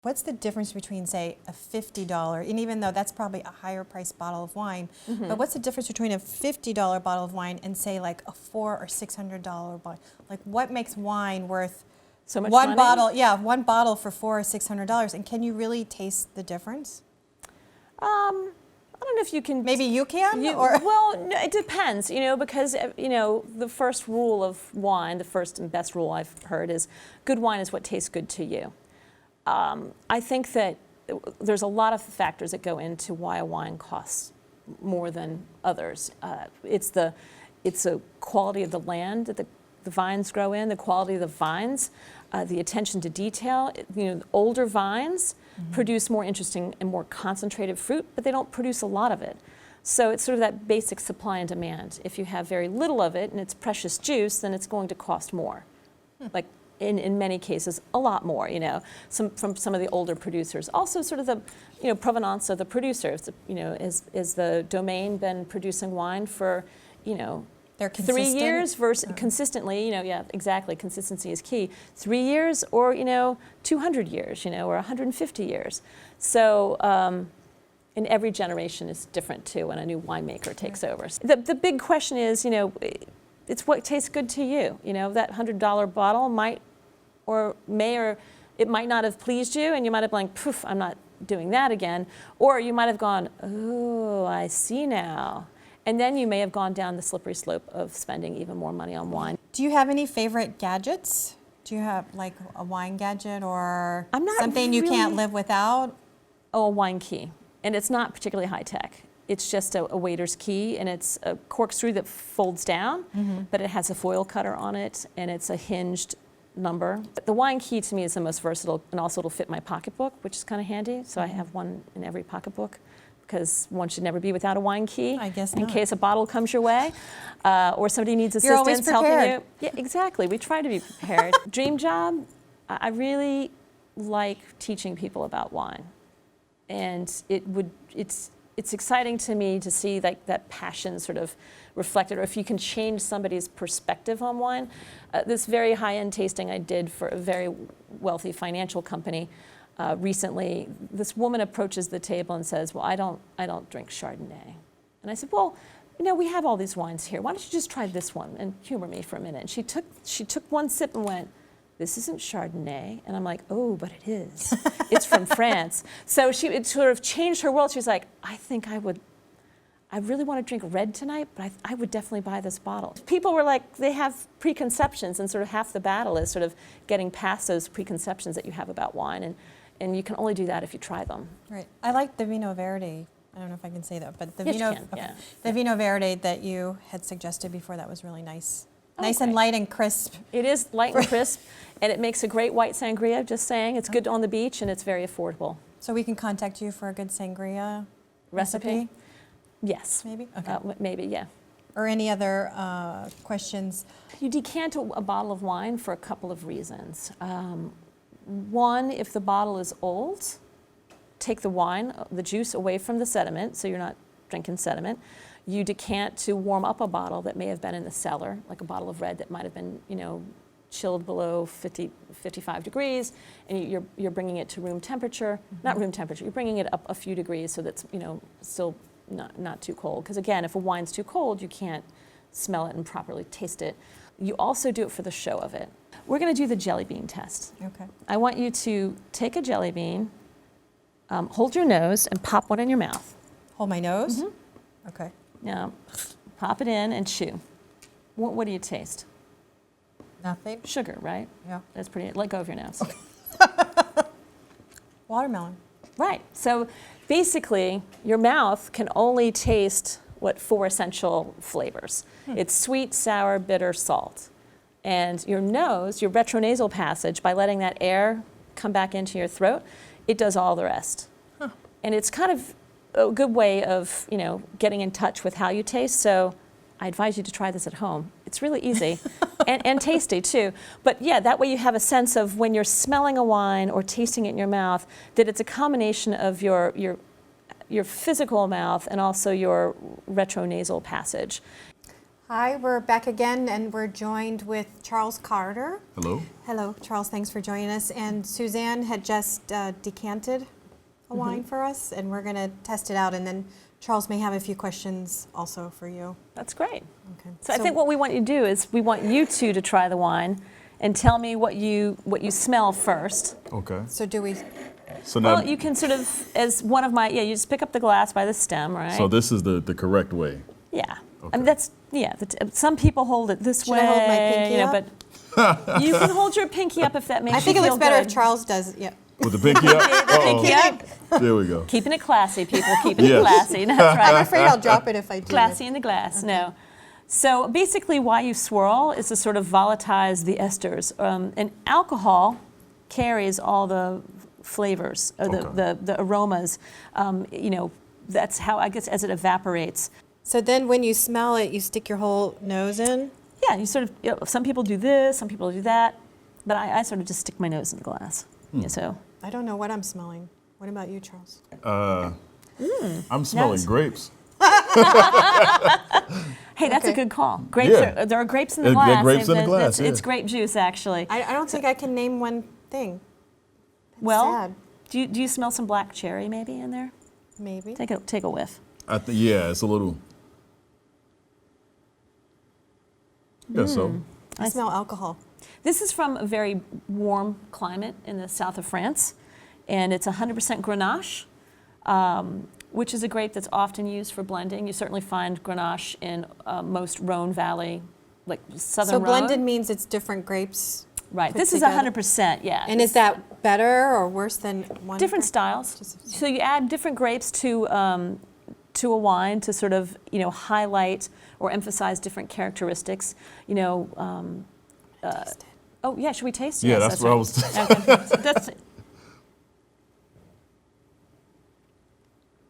What's the difference between, say, a $50, and even though that's probably a higher priced bottle of wine, but what's the difference between a $50 bottle of wine and, say, like a $400 or $600 bottle? Like, what makes wine worth so much one money? bottle? Yeah, one bottle for $400 or $600, and can you really taste the difference? I don't know if you can. Maybe you can, well, no, it depends, because the first rule of wine, the first and best rule I've heard is, good wine is what tastes good to you. I think that there's a lot of factors that go into why a wine costs more than others. It's the quality of the land that the vines grow in, the quality of the vines, the attention to detail. Older vines produce more interesting and more concentrated fruit, but they don't produce a lot of it. So it's sort of that basic supply and demand. If you have very little of it and it's precious juice, then it's going to cost more. Like, in many cases, a lot more, from some of the older producers. Also sort of the, provenance of the producers. Is the domain been producing wine for, They're 3 years versus consistently, yeah, exactly, consistency is key. 3 years or, 200 years, or 150 years. So, and every generation is different too when a new winemaker takes over. The big question is, it's what tastes good to you. That $100 bottle might or it might not have pleased you, and you might have been like, poof, I'm not doing that again. Or you might have gone, oh, I see now. And then you may have gone down the slippery slope of spending even more money on wine. Do you have any favorite gadgets? Do you have like a wine gadget or something you can't live without? Oh, a wine key. And it's not particularly high tech. It's just a waiter's key, and it's a corkscrew that folds down, but it has a foil cutter on it, and it's a hinged number. But the wine key to me is the most versatile, and also it'll fit my pocketbook, which is kind of handy. So I have one in every pocketbook, because one should never be without a wine key. I guess in not. case a bottle comes your way, or somebody needs You're always assistance helping prepared. you. Yeah, exactly. We try to be prepared. Dream job, I really like teaching people about wine, and it's exciting to me to see like that passion sort of reflected, or if you can change somebody's perspective on wine. This very high-end tasting I did for a very wealthy financial company recently. This woman approaches the table and says, well, I don't drink Chardonnay. And I said, well, we have all these wines here. Why don't you just try this one and humor me for a minute? And she took one sip and went, this isn't Chardonnay. And I'm like, oh, but it is. It's from France. So it sort of changed her world. She was like, I think I really want to drink red tonight, but I would definitely buy this bottle. People were like, they have preconceptions, and sort of half the battle is sort of getting past those preconceptions that you have about wine, and you can only do that if you try them. Right. I like the Vino Verde. I don't know if I can say that, but the Yes, you can, yeah. The Vino Verde that you had suggested before, that was really nice. Nice Okay. and light and crisp. It is light and crisp, and it makes a great white sangria, just saying. It's good on the beach, and it's very affordable. So we can contact you for a good sangria recipe? Yes. Maybe? Okay. Maybe, yeah. Or any other questions? You decant a bottle of wine for a couple of reasons. One, if the bottle is old, take the juice away from the sediment, so you're not drinking sediment. You decant to warm up a bottle that may have been in the cellar, like a bottle of red that might have been, chilled below 55 degrees, and you're bringing it to room temperature. Not room temperature, you're bringing it up a few degrees so that's, still not too cold. Because again, if a wine's too cold, you can't smell it and properly taste it. You also do it for the show of it. We're going to do the Jellybean Test. Okay. I want you to take a jelly bean, hold your nose, and pop one in your mouth. Hold my nose? Okay. Now, pop it in and chew. What do you taste? Nothing? Sugar, right? Yeah. That's pretty, let go of your nose. Watermelon. Right. So basically, your mouth can only taste 4 essential flavors. It's sweet, sour, bitter, salt. And your nose, your retronasal passage, by letting that air come back into your throat, it does all the rest. And it's kind of a good way of, getting in touch with how you taste. So I advise you to try this at home. It's really easy and tasty too. But yeah, that way you have a sense of when you're smelling a wine or tasting it in your mouth, that it's a combination of your physical mouth and also your retronasal passage. Hi, we're back again, and we're joined with Charles Carter. Hello. Hello, Charles, thanks for joining us. And Suzanne had just decanted a wine for us, and we're going to test it out, and then Charles may have a few questions also for you. That's great. Okay. So I think what we want you to do is we want you two to try the wine and tell me what you smell first. Okay. So do we? So now, Well, you can sort of, as one of my, you just pick up the glass by the stem, right? so this is the correct way. Yeah. I Okay. mean, that's, some people hold it this Should way. I hold my pinky up? But you can hold your pinky up if that makes I you think it feel looks better good. if Charles does. Yeah. With the pinky up? Uh-oh. Pinky up. There we go. Keeping it classy, people. Keeping it Yes. classy. That's I'm right. afraid I'll drop it if I do. Classy in the glass. No. So basically, why you swirl is to sort of volatilize the esters. And alcohol carries all the flavors, or the aromas. That's how, I guess, as it evaporates. So then when you smell it, you stick your whole nose in? Yeah, you sort of, some people do this, some people do that, but I sort of just stick my nose in the glass. Yeah, so. I don't know what I'm smelling. What about you, Charles? I'm smelling Nice. grapes. Hey, that's a Okay. good call. Grapes Yeah. there are grapes in the There glass. are grapes in the glass, It's yeah. grape juice, actually. I don't think I can name one thing. That's Well, sad. do you smell some black cherry maybe in there? Maybe. Take a whiff. Yeah, it's a little. Yeah, so. I smell alcohol. This is from a very warm climate in the south of France, and it's 100% Grenache, which is a grape that's often used for blending. You certainly find Grenache in most Rhone Valley, like southern So Rhone. blended means it's different grapes. Right. put This is together. 100%. Yeah. And is that better or worse than one? different grape? styles? Just- So you add different grapes to a wine to sort of highlight or emphasize different characteristics. Taste it. Oh yeah, should we taste? Yeah, Yes, that's what I was. right. Okay. So